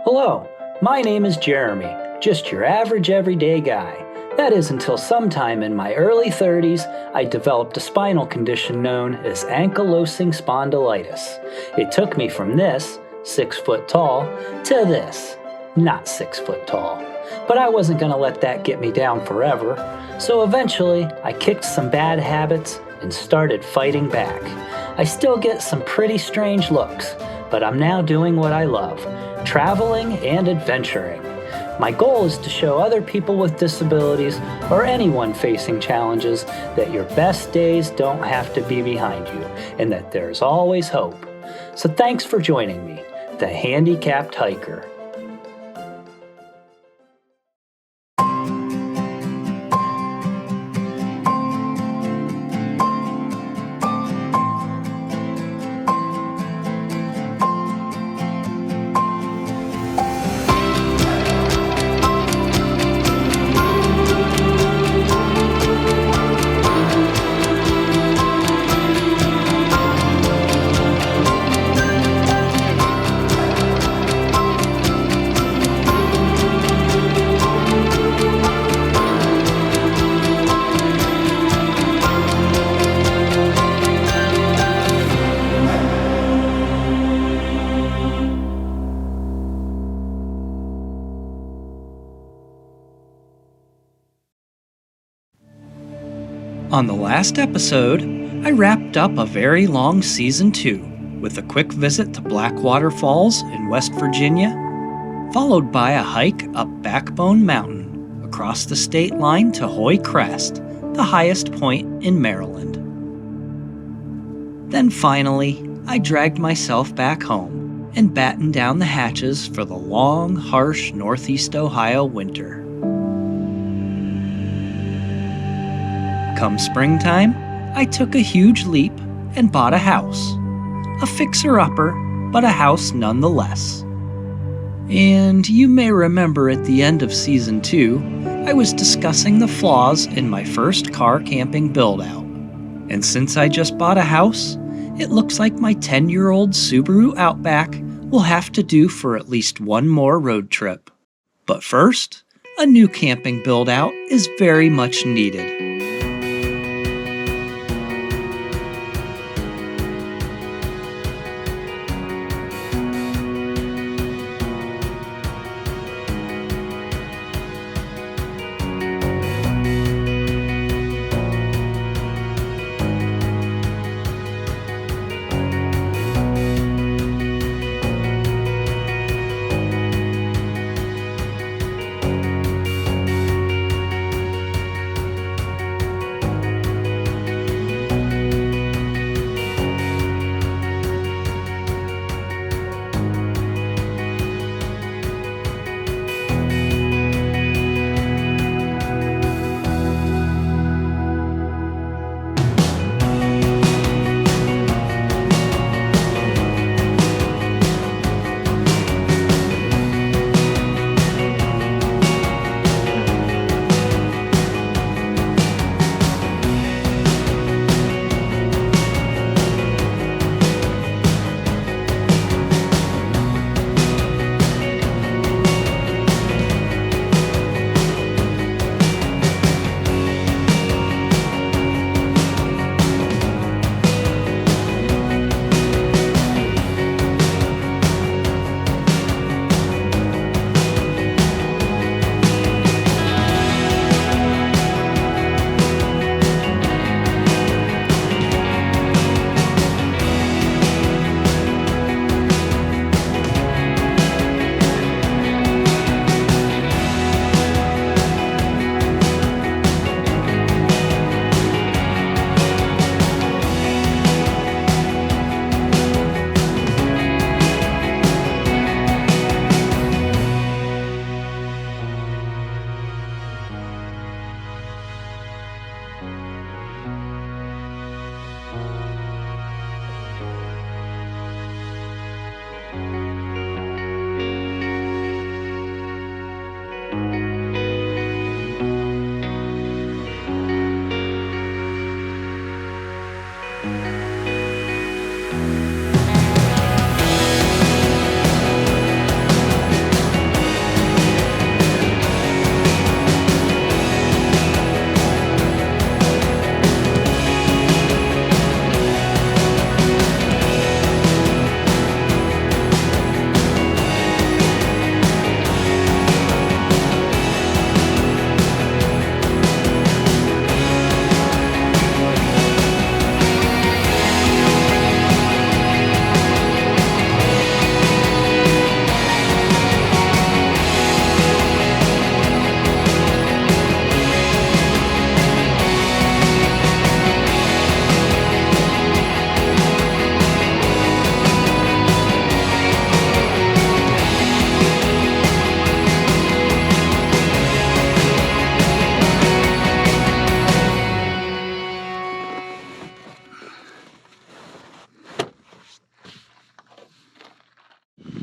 Hello, my name is Jeremy, just your average everyday guy. That is until sometime in my early 30s, I developed a spinal condition known as ankylosing spondylitis. It took me from this, 6 foot tall, to this, not 6 foot tall. But I wasn't going to let that get me down forever, so eventually I kicked some bad habits and started fighting back. I still get some pretty strange looks, but I'm now doing what I love, traveling and adventuring. My goal is to show other people with disabilities or anyone facing challenges that your best days don't have to be behind you and that there's always hope. So thanks for joining me, the Handicapped Hiker. On the last episode, I wrapped up a very long Season 2 with a quick visit to Blackwater Falls in West Virginia, followed by a hike up Backbone Mountain across the state line to Hoye Crest, the highest point in Maryland. Then finally, I dragged myself back home and battened down the hatches for the long, harsh Northeast Ohio winter. Come springtime, I took a huge leap and bought a house. A fixer-upper, but a house nonetheless. And you may remember at the end of Season 2, I was discussing the flaws in my first car camping build-out. And since I just bought a house, it looks like my 10-year-old Subaru Outback will have to do for at least one more road trip. But first, a new camping build-out is very much needed.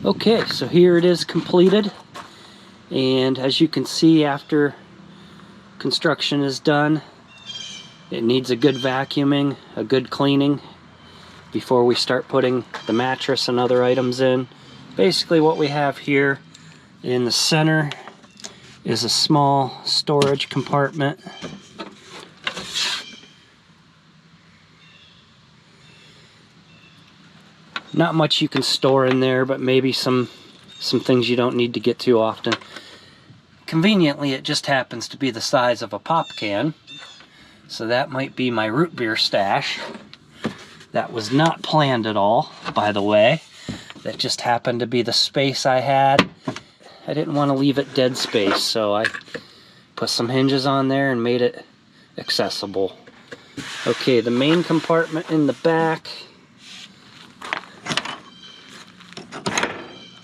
Okay, so here it is completed, and as you can see, after construction is done, it needs a good vacuuming, a good cleaning before we start putting the mattress and other items in. Basically what we have here in the center is a small storage compartment. Not much you can store in there, but maybe some things you don't need to get to often. Conveniently, it just happens to be the size of a pop can, so that might be my root beer stash. That was not planned at all, by the way. That just happened to be the space I had. I didn't want to leave it dead space, so I put some hinges on there and made it accessible. Okay, the main compartment in the back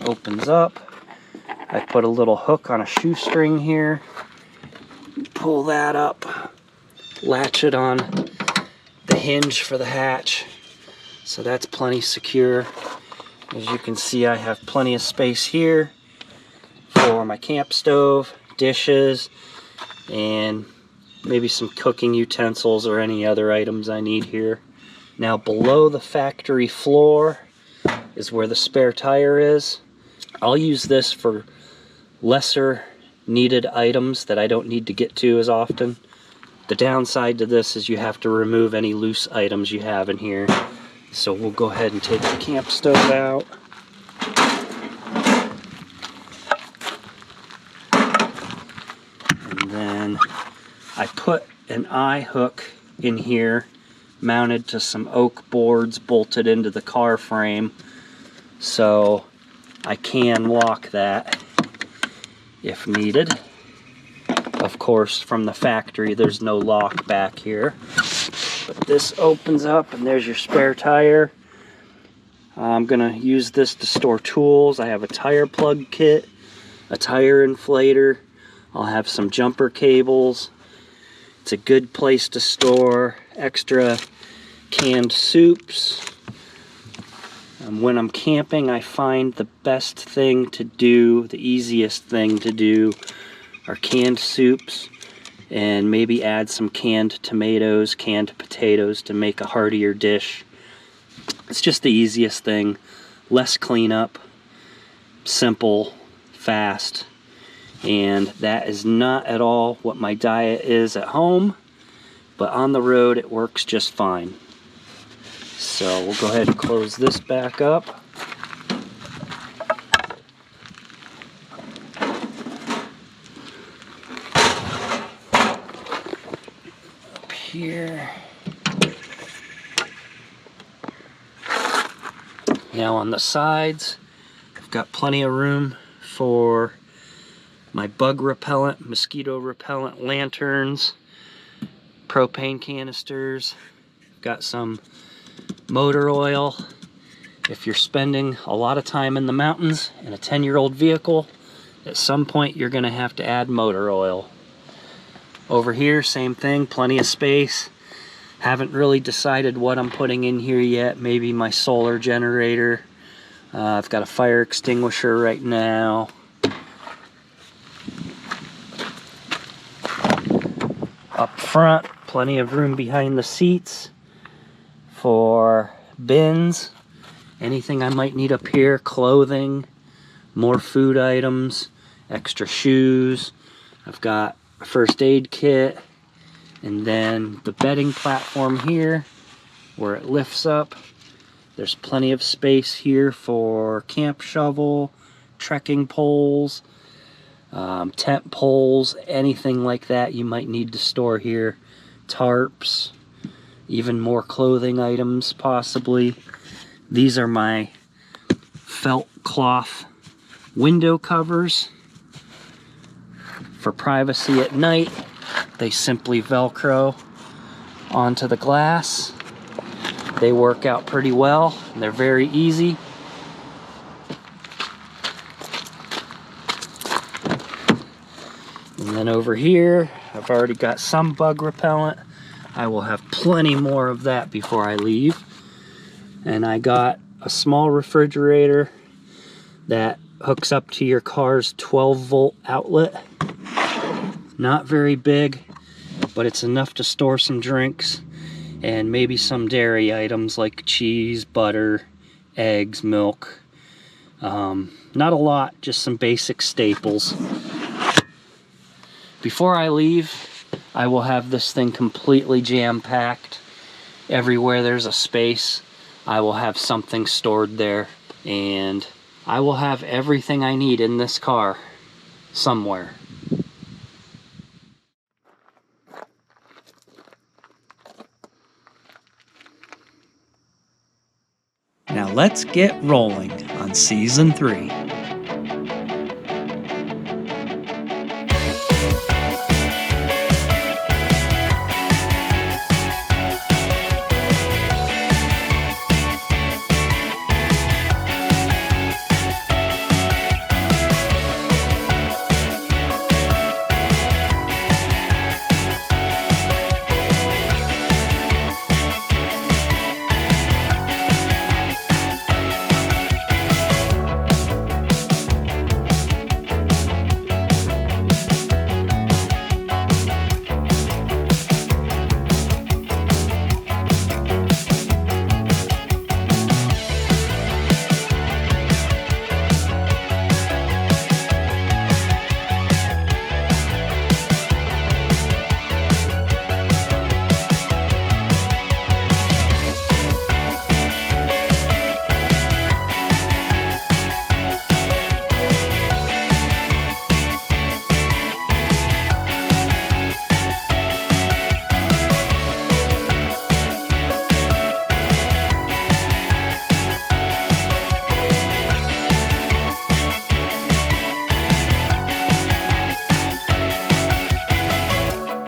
opens up. I put a little hook on a shoestring here. Pull that up, latch it on the hinge for the hatch. So that's plenty secure. As you can see, I have plenty of space here for my camp stove, dishes, and maybe some cooking utensils or any other items I need here. Now below the factory floor is where the spare tire is. I'll use this for lesser needed items that I don't need to get to as often. The downside to this is you have to remove any loose items you have in here. So we'll go ahead and take the camp stove out. And then I put an eye hook in here mounted to some oak boards bolted into the car frame, so I can lock that if needed. Of course, from the factory there's no lock back here, but this opens up and there's your spare tire. I'm gonna use this to store tools. I have a tire plug kit, a tire inflator, I'll have some jumper cables. It's a good place to store extra canned soups. When I'm camping, I find the best thing to do, the easiest thing to do, are canned soups, and maybe add some canned tomatoes, canned potatoes to make a heartier dish. It's just the easiest thing, less cleanup, simple, fast, and that is not at all what my diet is at home, but on the road it works just fine. So we'll go ahead and close this back up. Up here. Now on the sides, I've got plenty of room for my bug repellent, mosquito repellent lanterns, propane canisters. Got some motor oil. If you're spending a lot of time in the mountains in a 10-year-old vehicle, at some point you're going to have to add motor oil. Over here, same thing, plenty of space. Haven't really decided what I'm putting in here yet. Maybe my solar generator. I've got a fire extinguisher right now. Up front, plenty of room behind the seats for bins, anything I might need up here, clothing, more food items, extra shoes. I've got a first aid kit, and then the bedding platform here where it lifts up. There's plenty of space here for camp shovel, trekking poles, tent poles, anything like that you might need to store here, tarps, even more clothing items possibly. These are my felt cloth window covers for privacy at night. They simply Velcro onto the glass. They work out pretty well. They're very easy. And then over here, I've already got some bug repellent. I will have plenty more of that before I leave. And I got a small refrigerator that hooks up to your car's 12-volt outlet. Not very big, but it's enough to store some drinks and maybe some dairy items like cheese, butter, eggs, milk. Not a lot, just some basic staples. Before I leave, I will have this thing completely jam-packed. Everywhere there's a space, I will have something stored there, and I will have everything I need in this car somewhere. Now let's get rolling on Season 3.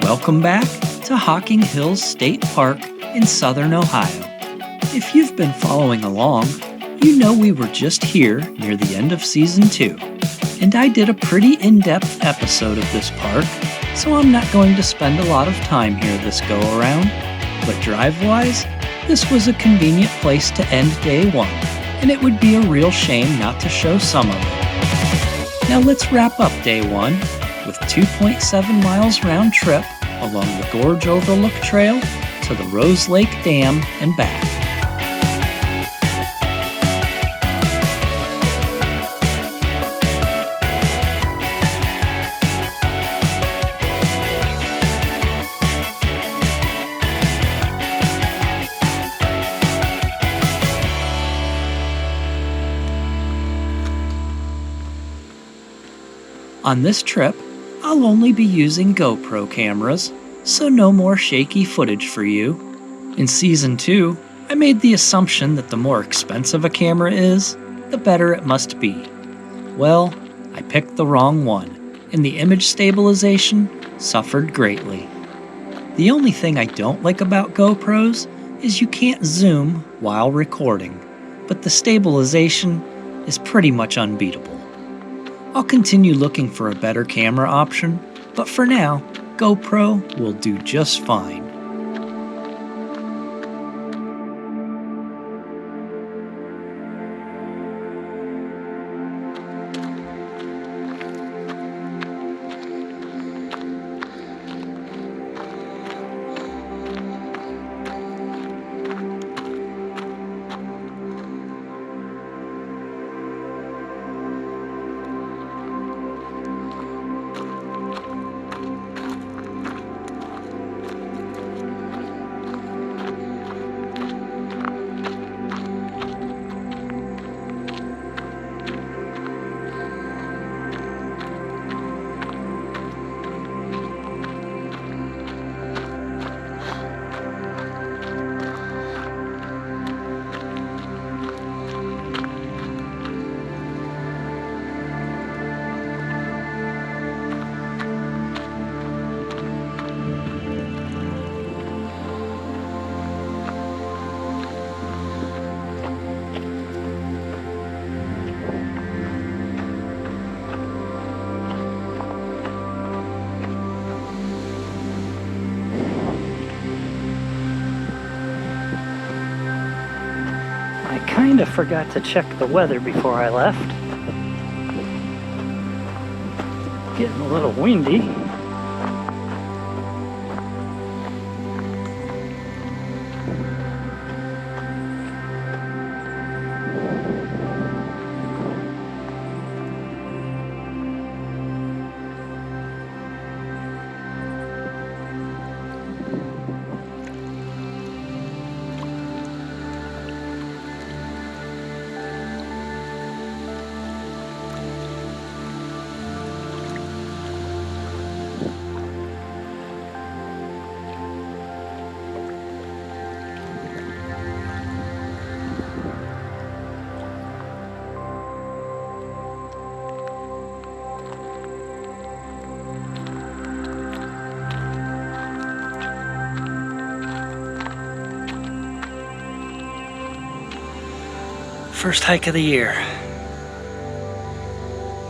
Welcome back to Hocking Hills State Park in southern Ohio. If you've been following along, you know we were just here near the end of Season 2, and I did a pretty in-depth episode of this park, so I'm not going to spend a lot of time here this go-around, but drive-wise, this was a convenient place to end Day 1, and it would be a real shame not to show some of it. Now let's wrap up Day 1 with 2.7 miles round trip along the Gorge Overlook Trail to the Rose Lake Dam and back. On this trip, I'll only be using GoPro cameras, so no more shaky footage for you. In Season 2, I made the assumption that the more expensive a camera is, the better it must be. Well, I picked the wrong one, and the image stabilization suffered greatly. The only thing I don't like about GoPros is you can't zoom while recording, but the stabilization is pretty much unbeatable. I'll continue looking for a better camera option, but for now, GoPro will do just fine. I kind of forgot to check the weather before I left. Getting a little windy. First hike of the year.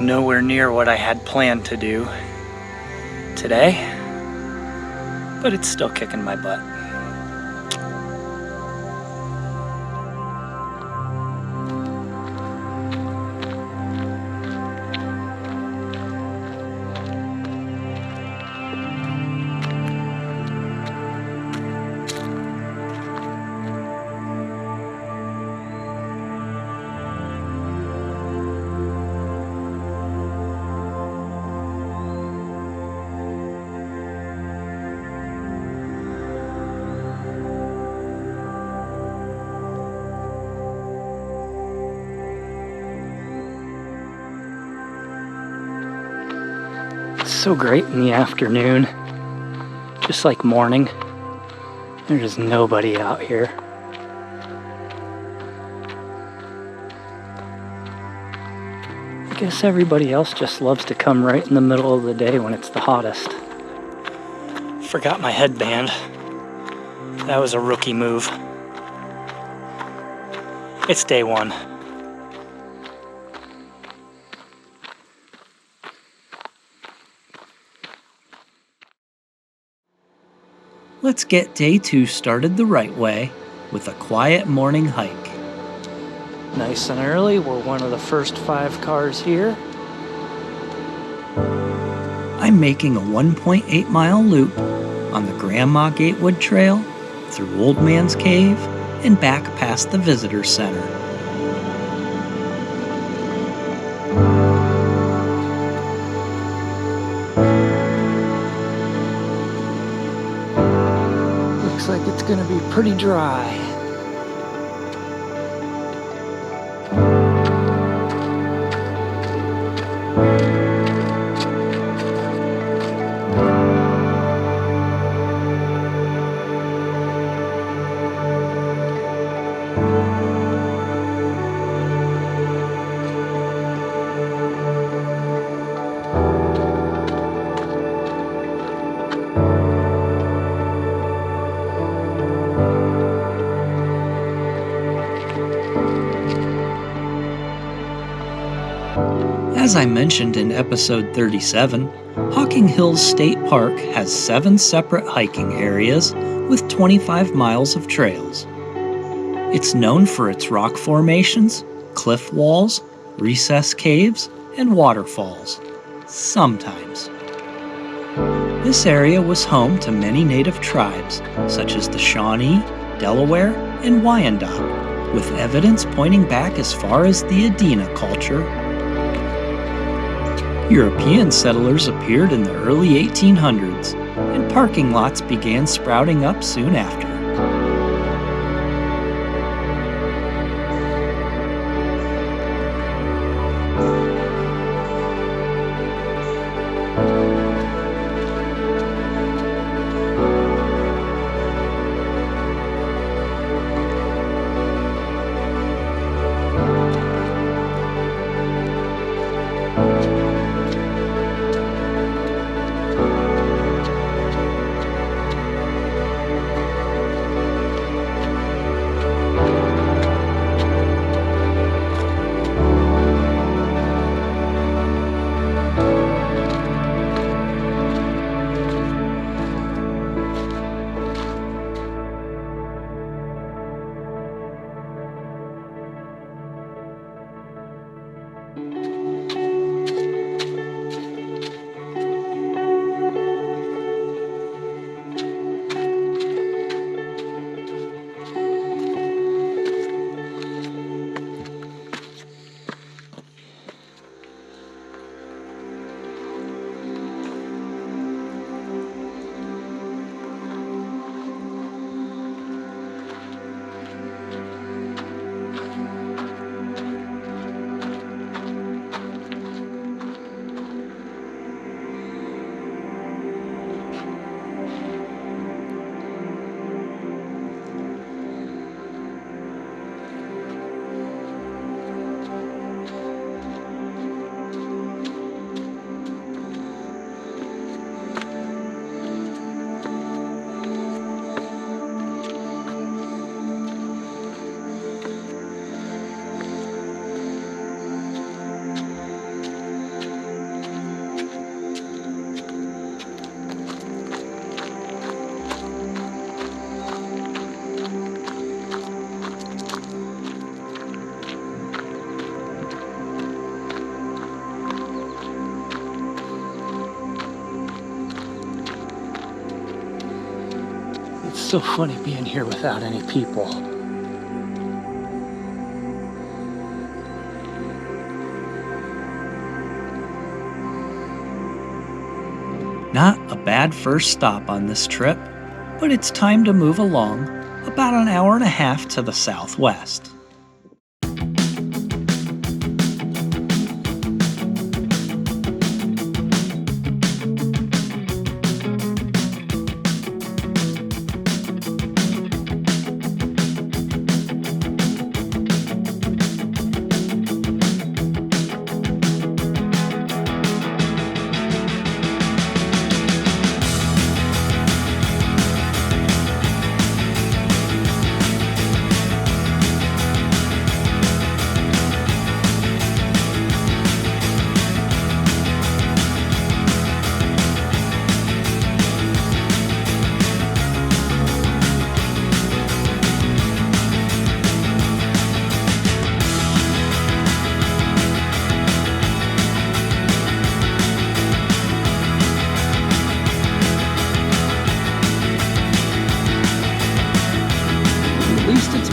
Nowhere near what I had planned to do today, but it's still kicking my butt. It's so great in the afternoon, just like morning. There's nobody out here. I guess everybody else just loves to come right in the middle of the day when it's the hottest. Forgot my headband. That was a rookie move. It's day one. Let's get day 2 started the right way with a quiet morning hike. Nice and early, we're one of the first 5 cars here. I'm making a 1.8 mile loop on the Grandma Gatewood Trail through Old Man's Cave and back past the Visitor Center. Looks like it's gonna be pretty dry. As I mentioned in episode 37, Hocking Hills State Park has 7 separate hiking areas with 25 miles of trails. It's known for its rock formations, cliff walls, recessed caves, and waterfalls. Sometimes. This area was home to many native tribes, such as the Shawnee, Delaware, and Wyandot, with evidence pointing back as far as the Adena culture. European settlers appeared in the early 1800s, and parking lots began sprouting up soon after. so funny being here without any people. Not a bad first stop on this trip, but it's time to move along about an hour and a half to the southwest.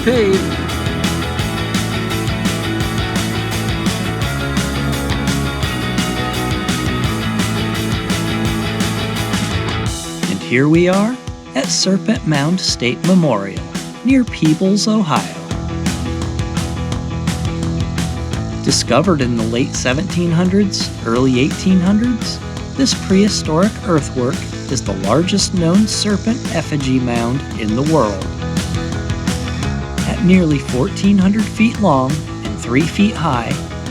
Paved. And here we are at Serpent Mound State Memorial, near Peebles, Ohio. Discovered in the late 1700s, early 1800s, this prehistoric earthwork is the largest known serpent effigy mound in the world. At nearly 1,400 feet long and 3 feet high,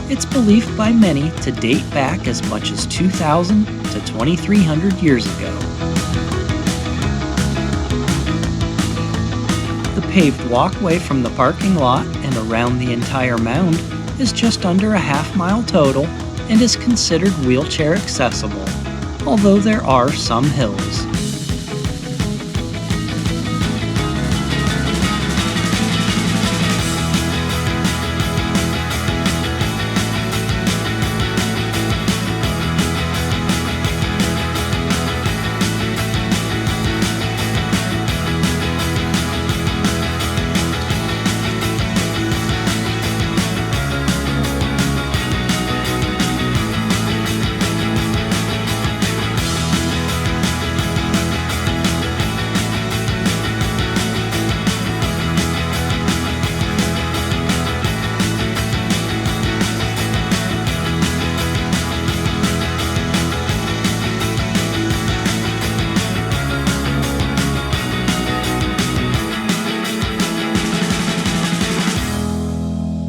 it's believed by many to date back as much as 2,000 to 2,300 years ago. The paved walkway from the parking lot and around the entire mound is just under a half-mile total and is considered wheelchair accessible, although there are some hills.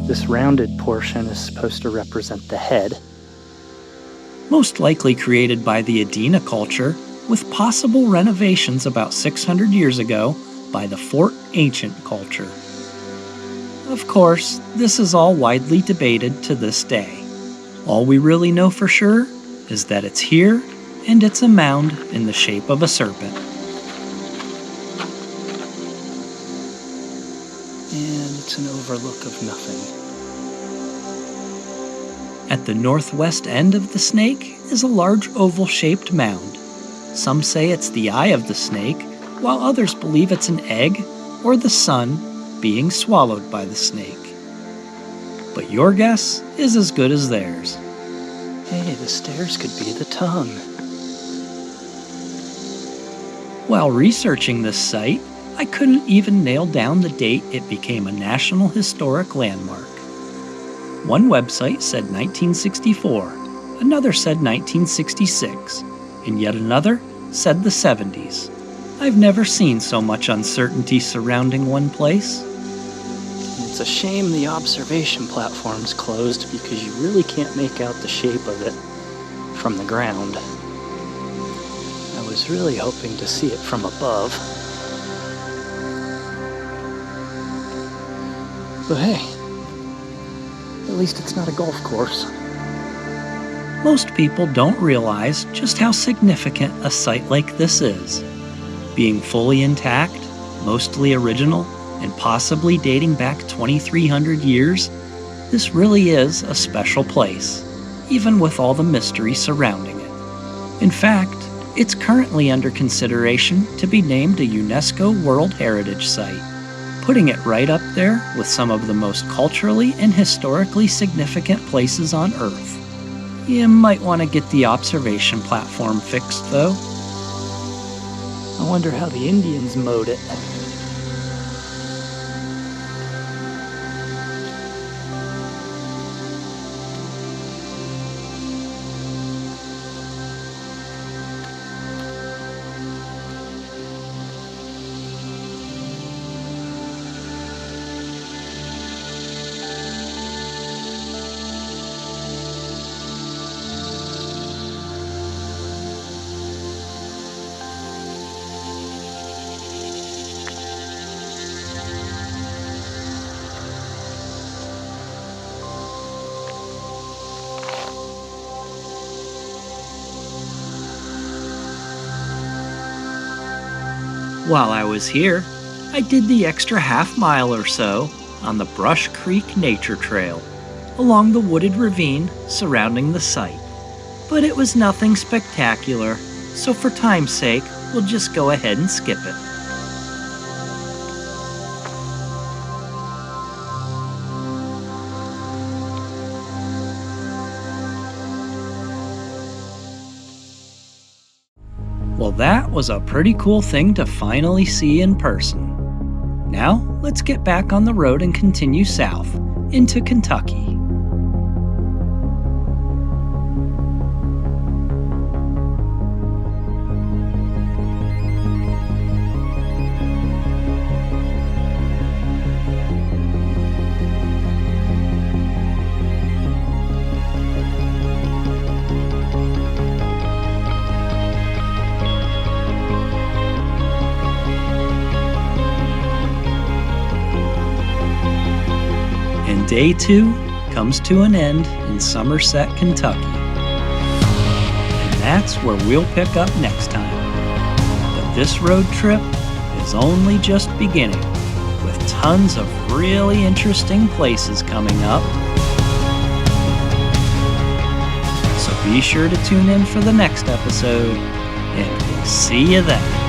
This rounded portion is supposed to represent the head. Most likely created by the Adena culture, with possible renovations about 600 years ago by the Fort Ancient culture. Of course, this is all widely debated to this day. All we really know for sure is that it's here, and it's a mound in the shape of a serpent. And it's an overlook of nothing. At the northwest end of the snake is a large oval-shaped mound. Some say it's the eye of the snake, while others believe it's an egg or the sun being swallowed by the snake. But your guess is as good as theirs. Hey, the stairs could be the tongue. While researching this site, I couldn't even nail down the date it became a National Historic Landmark. One website said 1964, another said 1966, and yet another said the 70s. I've never seen so much uncertainty surrounding one place. It's a shame the observation platform's closed because you really can't make out the shape of it from the ground. I was really hoping to see it from above. But hey, at least it's not a golf course. Most people don't realize just how significant a site like this is. Being fully intact, mostly original, and possibly dating back 2,300 years, this really is a special place, even with all the mystery surrounding it. In fact, It's currently under consideration to be named a UNESCO World Heritage Site, putting it right up there with some of the most culturally and historically significant places on Earth. You might want to get the observation platform fixed, though. I wonder how the Indians mowed it. While I was here, I did the extra half-mile or so on the Brush Creek Nature Trail along the wooded ravine surrounding the site. But it was nothing spectacular, so for time's sake, we'll just go ahead and skip it. Well, that was a pretty cool thing to finally see in person. Now, let's get back on the road and continue south into Kentucky. Day 2 comes to an end in Somerset, Kentucky. And that's where we'll pick up next time. But this road trip is only just beginning, with tons of really interesting places coming up. So be sure to tune in for the next episode, and we'll see you then.